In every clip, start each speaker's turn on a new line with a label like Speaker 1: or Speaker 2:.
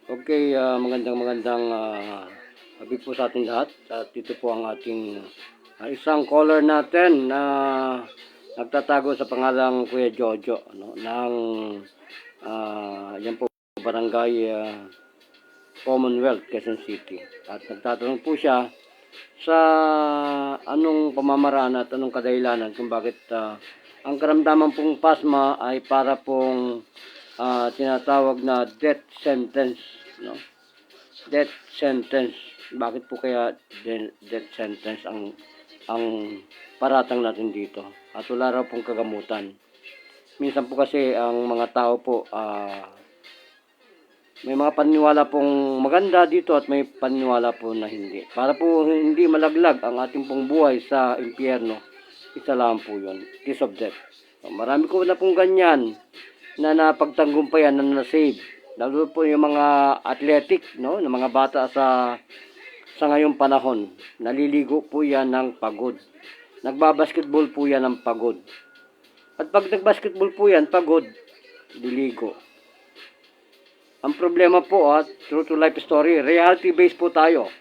Speaker 1: Okay, magandang gabi po sa ating lahat. At ito po ang ating isang caller natin na nagtatago sa pangalang Kuya Jojo, ano, ng yan po, Barangay Commonwealth, Quezon City. At nagtatanong po siya sa anong pamamaraan at anong kadahilanan kung bakit ang karamdaman pong pasma ay para pong tinatawag na death sentence, no? Death sentence. Bakit po kaya death sentence ang paratang natin dito? At wala raw pong kagamutan. Minsan po kasi ang mga tao po may mga paniniwala pong maganda dito at may paniniwala po na hindi. Para po hindi malaglag ang ating pong buhay sa impyerno, isa lang po yun, kiss of death. So, marami ko na pong ganyan na napagtanggumpayan na na-save. Lalo po yung mga athletic, no, ng mga bata sa ngayong panahon. Naliligo po yan ng pagod. Nagbabasketball po yan ng pagod. At pag nagbasketball po yan, pagod, diligo. Ang problema po, true to life story, reality based po tayo.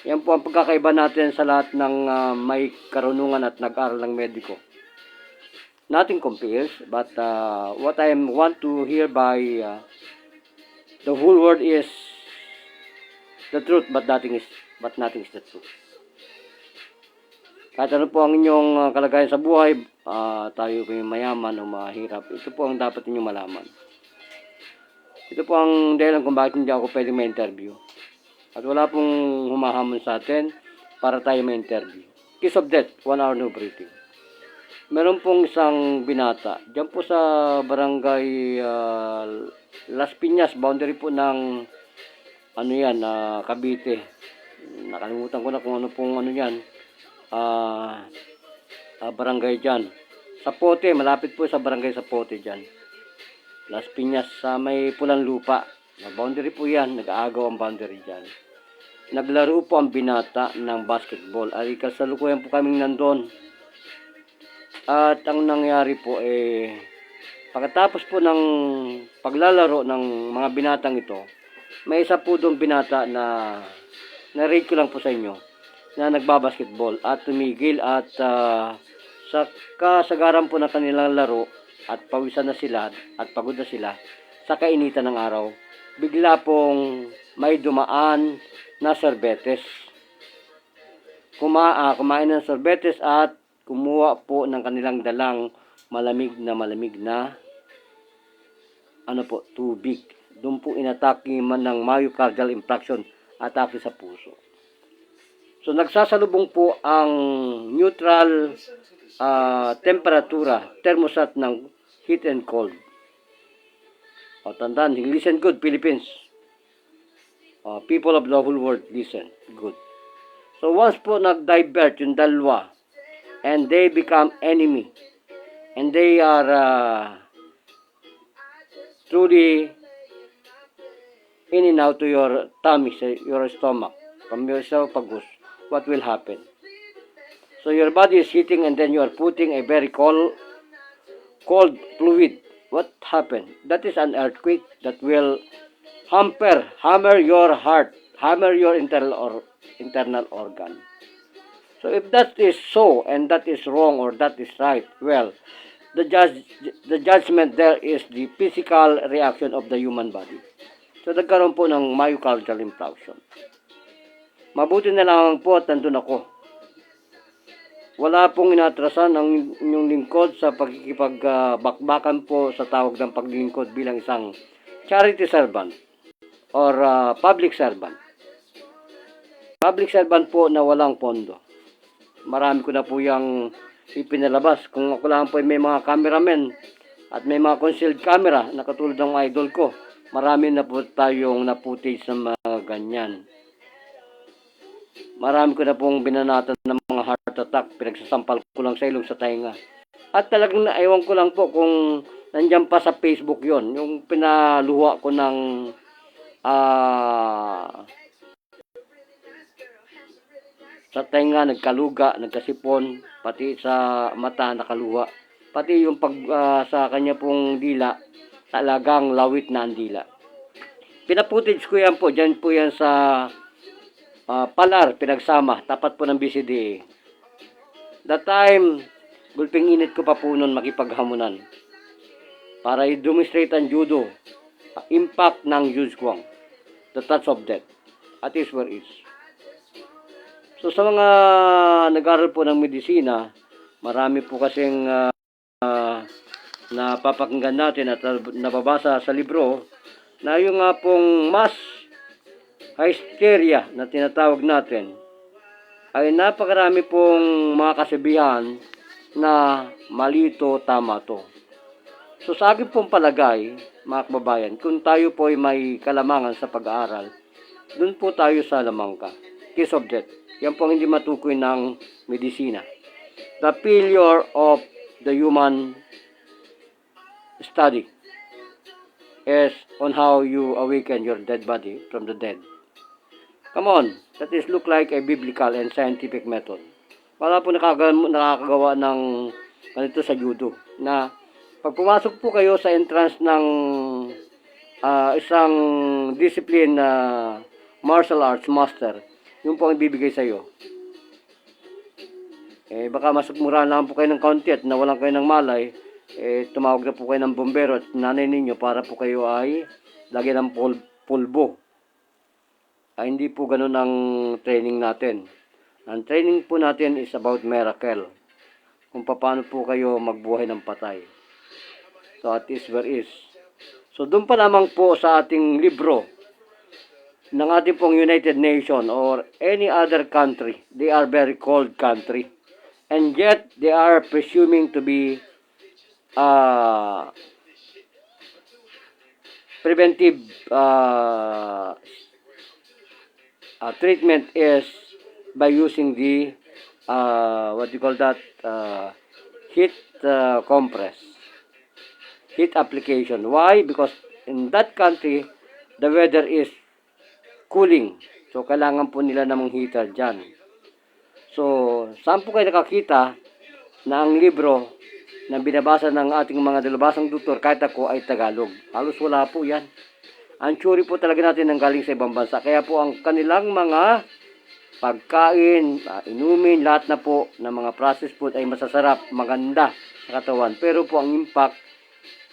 Speaker 1: Yan po ang pagkakaiba natin sa lahat ng may karunungan at nag-aral ng mediko. Nothing compares, but what I want to hear by the whole world is the truth, but nothing is the truth. Kahit ano po ang inyong kalagayan sa buhay, tayo may mayaman o mahirap, ito po ang dapat ninyong malaman. Ito po ang dahilan kung bakit hindi ako pwedeng ma-interview. At wala pong humahamon sa atin para tayo ma-interview. Kiss of death, 1 hour no breathing. Meron pong isang binata. Diyan po sa barangay Las Piñas, boundary po ng Cavite. Nakalimutan ko na kung ano pong yan. Barangay dyan. Sapote, malapit po sa barangay Sapote dyan. Las Piñas sa may pulang lupa. Boundary po yan, nag-aagaw ang boundary dyan. Naglaro po ang binata ng basketball. Ay kasalukuyan po kaming nandun. At ang nangyari po pagkatapos po ng paglalaro ng mga binatang ito, may isa po doong binata na na-rate ko lang po sa inyo na nagbabasketball at tumigil at sa kasagaran po na kanilang laro at pawisan na sila at pagod na sila sa kainitan ng araw, bigla pong may dumaan na sorbetes. Kumain ng sorbetes at kumuha po ng kanilang dalang malamig na tubig. Doon po inatake man ng myocardial infarction, atake sa puso. So nagsasalubong po ang neutral temperatura, thermostat ng heat and cold. Tandaan, listen good, Philippines. People of the whole world, listen good. So once po nag-divert yung dalawa, and they become enemy, and they are truly in and out to your tummy, your stomach, from your esophagus, what will happen? So your body is heating and then you are putting a very cold fluid. What happened? That is an earthquake that will hammer your heart, hammer your internal organ. So if that is so and that is wrong or that is right, well, the judgment there is the physical reaction of the human body. So nagkaroon po ng myocardial infarction. Mabuti na lang po at nandun ako. Wala pong inatrasan ang inyong lingkod sa pagkikipagbakbakan po sa tawag ng paglingkod bilang isang charity servant or public servant. Public servant po na walang pondo. Marami ko na po yung ipinalabas. Kung ako lang po may mga cameramen at may mga concealed camera na katulad ng idol ko, marami na po tayong na-footage ng mga ganyan. Marami ko na pong binanatan ng mga heart attack, pinagsasampal ko lang sa ilong sa tainga. At talagang naiwan ko lang po kung nandiyan pa sa Facebook yon, yung pinaluha ko ng sa tainga nagkaluga, nagkasipon, pati sa mata nakaluha, pati yung sa kanya pong dila, talagang lawit na ang dila. Pinaputage ko yan po. Diyan po yan sa Palar, pinagsama. Tapat po ng BCDA. That time, gulping init ko pa po nun makipaghamunan. Para i-demonstrate ang judo. Impact ng Jude Kwang. The touch of death. At is where is. So sa mga nag-aral po ng medisina, marami po kasing napapakinggan natin at nababasa sa libro na yung nga pong mass hysteria na tinatawag natin ay napakarami pong mga kasabihan na malito, tama to. So sa akin pong palagay, mga kababayan, kung tayo po ay may kalamangan sa pag-aaral, dun po tayo sa lamangka. Case of death. Yan po ang hindi matukoy ng medisina. The failure of the human study is on how you awaken your dead body from the dead. Come on, that is look like a biblical and scientific method. Wala po nakakagawa ng ganito sa judo. Na pag pumasok po kayo sa entrance ng isang discipline na martial arts master, yung po ang ibibigay sa iyo. Baka masukmura lang po kayo ng kaunti at nawalan kayo ng malay, tumawag na po kayo ng bombero at nanay ninyo para po kayo ay lagyan ng pulbo. Hindi po ganun ang training natin. Ang training po natin is about miracle. Kung paano po kayo magbuhay ng patay. So at is where is. So doon pa lamang po sa ating libro ng ating pong United Nations or any other country, they are very cold country. And yet, they are presuming to be preventive treatment is by using the, what do you call that, heat compress, heat application. Why? Because in that country, the weather is cooling. So, kailangan po nila namang heater dyan. So, saan po kayo nakakita na ang libro na binabasa ng ating mga dalubhasang doktor kahit ako ay Tagalog? Halos wala po yan. Ang tsuri po talaga natin ng galing sa ibang bansa. Kaya po ang kanilang mga pagkain, inumin, lahat na po ng mga processed food ay masasarap, maganda sa katawan. Pero po ang impact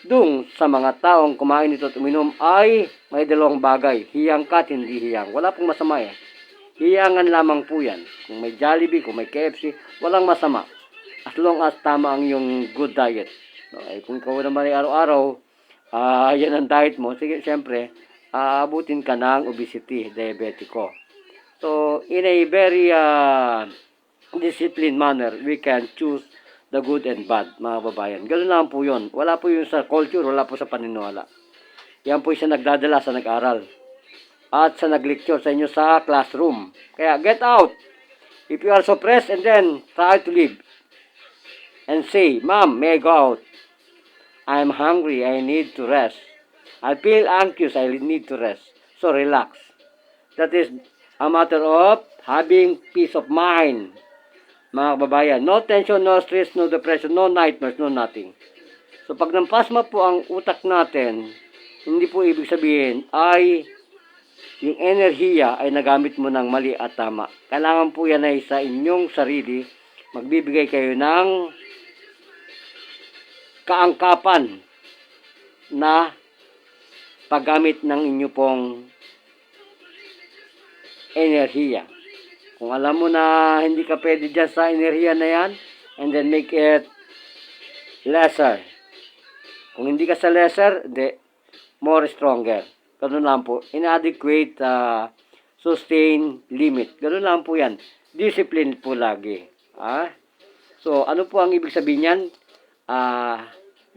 Speaker 1: dung sa mga taong kumain ito at uminom ay may dalawang bagay. Hiyang ka at hindi hiyang. Wala pong masama eh. Hiyangan lamang po yan. Kung may Jollibee, kung may KFC, walang masama. As long as tama ang yung good diet. So, kung ikaw naman ay araw-araw, yan ang diet mo, sige, siyempre, abutin ka ng obesity, diabetico. So, in a very disciplined manner, we can choose the good and bad, mga babayan. Ganun lang po yun. Wala po yun sa culture, wala po sa paniniwala. Yan po yung nagdadala sa nag-aral. At sa nag-lecture sa inyo sa classroom. Kaya, get out. If you are suppressed and then try to leave. And say, Ma'am, may I go out? I'm hungry, I need to rest. I feel anxious, I need to rest. So, relax. That is a matter of having peace of mind. Mga kababayan, no tension, no stress, no depression, no nightmares, no nothing. So, pag nampasma po ang utak natin, hindi po ibig sabihin ay yung enerhiya ay nagamit mo ng mali at tama. Kailangan po yan ay sa inyong sarili, magbibigay kayo ng kaangkapan na paggamit ng inyo pong enerhiya. Kung alam mo na hindi ka pwede dyan sa enerhiya na yan, and then make it lesser. Kung hindi ka sa lesser, more stronger. Ganun lang po. Inadequate sustain limit. Ganun lang po yan. Discipline po lagi. So, ano po ang ibig sabihin yan?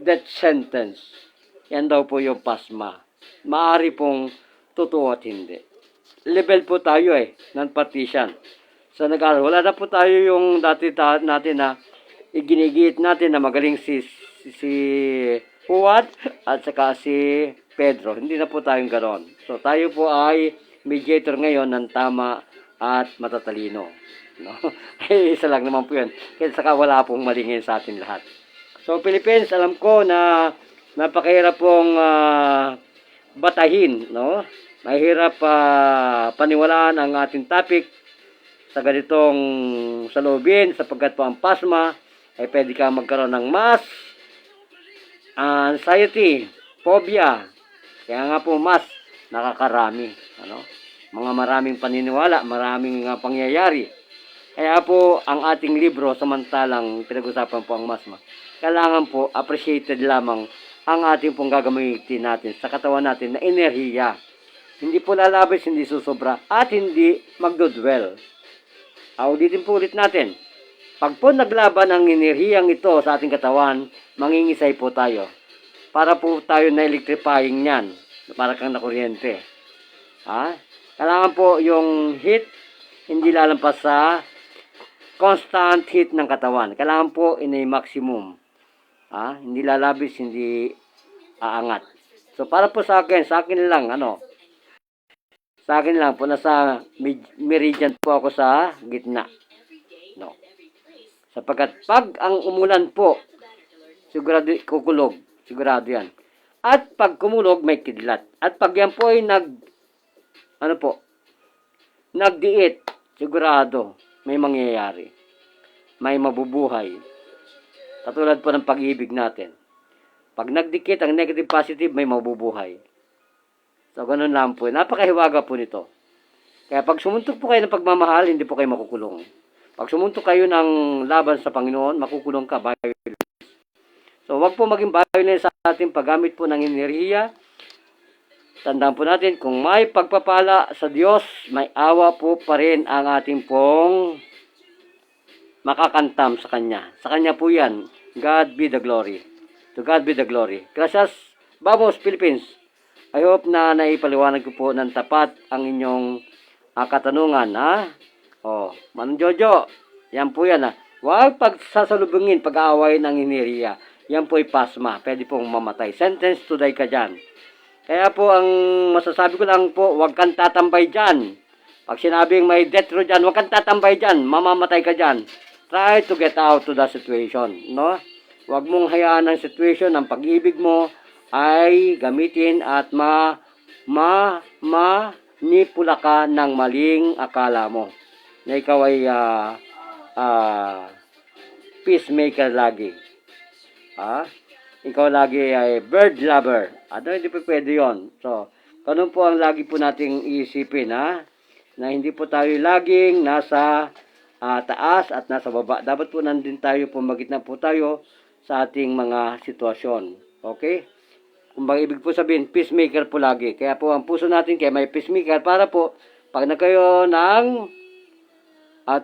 Speaker 1: Death sentence. Yan daw po yung pasma. Maari pong totoo at hindi. Level po tayo non-partisan. Sa nag-aaral, wala na po tayo yung dati natin na iginigit natin na magaling si Juan at saka si Pedro. Hindi na po tayong ganon. So, tayo po ay mediator ngayon ng tama at matatalino. No? Isa lang naman po yan. Kaya saka wala pong malingin sa atin lahat. So, Philippines, alam ko na napakahirap pong batahin, no? mahirap paniwalaan ang ating topic sa ganitong salubin sapagkat po ang pasma ay pwede ka magkaroon ng mass anxiety, phobia. Kaya nga po mas nakakarami. Mga maraming paniniwala, maraming pangyayari. Kaya po ang ating libro samantalang pinag-usapan po ang masma. Kailangan po appreciated lamang ang ating pong gagamitin natin sa katawan natin na enerhiya. Hindi po lalabis, hindi susobra, at hindi magdodwell. Auditin po ulit natin. Pag po naglaban ang enerhiyang ito sa ating katawan, mangingisay po tayo. Para po tayo na electrifying yan. Para kang nakuryente. Kailangan po yung heat, hindi lalampas sa constant heat ng katawan. Kailangan po in a maximum. Hindi lalabis, hindi aangat. So para po sa akin lang, sa akin lang po, nasa meridian po ako sa gitna. Sapagkat pag ang umulan po, sigurado kukulog. Sigurado yan. At pag kumulog, may kidlat. At pag yan po ay nagdiit, sigurado, may mangyayari. May mabubuhay. Katulad po ng pag-ibig natin. Pag nagdikit ang negative positive, may mabubuhay. So, ganun lang po. Napakahiwaga po nito. Kaya pag sumuntok po kayo ng pagmamahal, hindi po kayo makukulong. Pag sumuntok kayo ng laban sa Panginoon, makukulong ka. So, wag po maging violent sa ating paggamit po ng enerhiya. Tandaan po natin, kung may pagpapala sa Diyos, may awa po pa rin ang ating pong makakantam sa Kanya. Sa Kanya po yan. God be the glory. To God be the glory. Gracias. Vamos, Philippines. I hope na naipaliwanag ko po ng tapat ang inyong katanungan. Manong Jojo, yan po yan. Huwag pagsasalubungin, pag-aaway ng enerhiya. Yan po ay pasma. Pwede pong mamatay. Sentence to die ka dyan. Kaya po, ang masasabi ko lang po, huwag kang tatambay dyan. Pag sinabing may death row dyan, huwag kang tatambay dyan. Mamamatay ka dyan. Try to get out to the situation. Huwag mong hayaan ang situation, ang pag-ibig mo ay gamitin at manipula ka ng maling akala mo. Na ikaw ay peacemaker lagi. Ikaw lagi ay bird lover. Hindi po pwede yun. So, ganun po ang lagi po nating iisipin, na hindi po tayo laging nasa taas at nasa baba. Dapat po nandun tayo, pumagitna po tayo sa ating mga sitwasyon. Okay? Kung bang ibig po sabihin, peacemaker po lagi. Kaya po ang puso natin, kaya may peacemaker, para po, pag nagkayo ng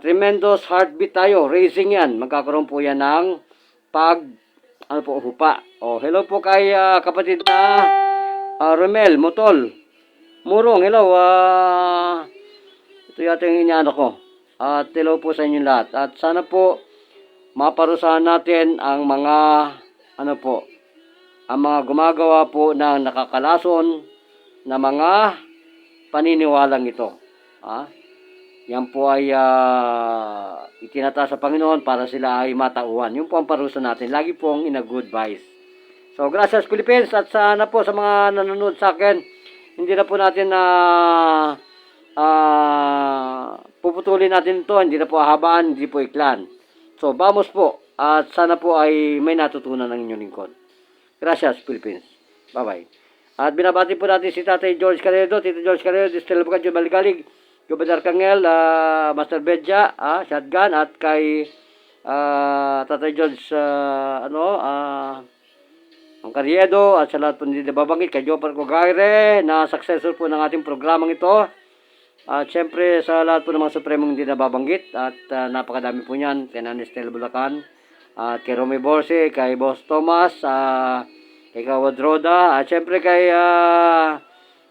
Speaker 1: tremendous heartbeat tayo, raising yan, magkakaroon po yan ng hupa. Hello po kay kapatid na Romel Mutol. Murong, hello. Ito yata yung inaano ko. At hello po sa inyo lahat. At sana po maparusahan natin ang mga ang mga gumagawa po ng nakakalason na mga paniniwalang ito. Yan po ay itinata sa Panginoon para sila ay matauhan. Yun po ang parusa natin. Lagi pong ina good vibes. So, gracias Philippines, at sana po sa mga nanonood sa akin, hindi na po natin puputulin natin ito. Hindi na po habaan, hindi po iklan. So, vamos po. At sana po ay may natutunan ng inyong lingkod. Gracias Philippines. Bye-bye. At binabati po natin si Tatay George Caredo, Tito George Caredo, Estela Bukadyo Baligalig, Gobernador Kangel, Master Bedja, Shotgun, at kay Tatay George, ang Carriedo, at sa lahat po hindi nababanggit, kay Jopar Cogayre, na successor po ng ating programang ito. At syempre sa lahat po ng mga supremong hindi nababanggit, at napakadami po niyan, kay Nanay Estela Bulacan, at kay Romy Borse, kay Boss Thomas, kay Kawad Roda, at syempre kay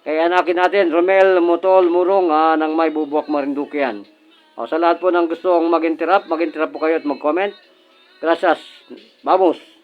Speaker 1: anakin natin, Romel Mutol Murong, ng May Bubuak Marinduque yan. Sa lahat po ng gustong mag-interrupt po kayo at mag-comment. Gracias. Vamos.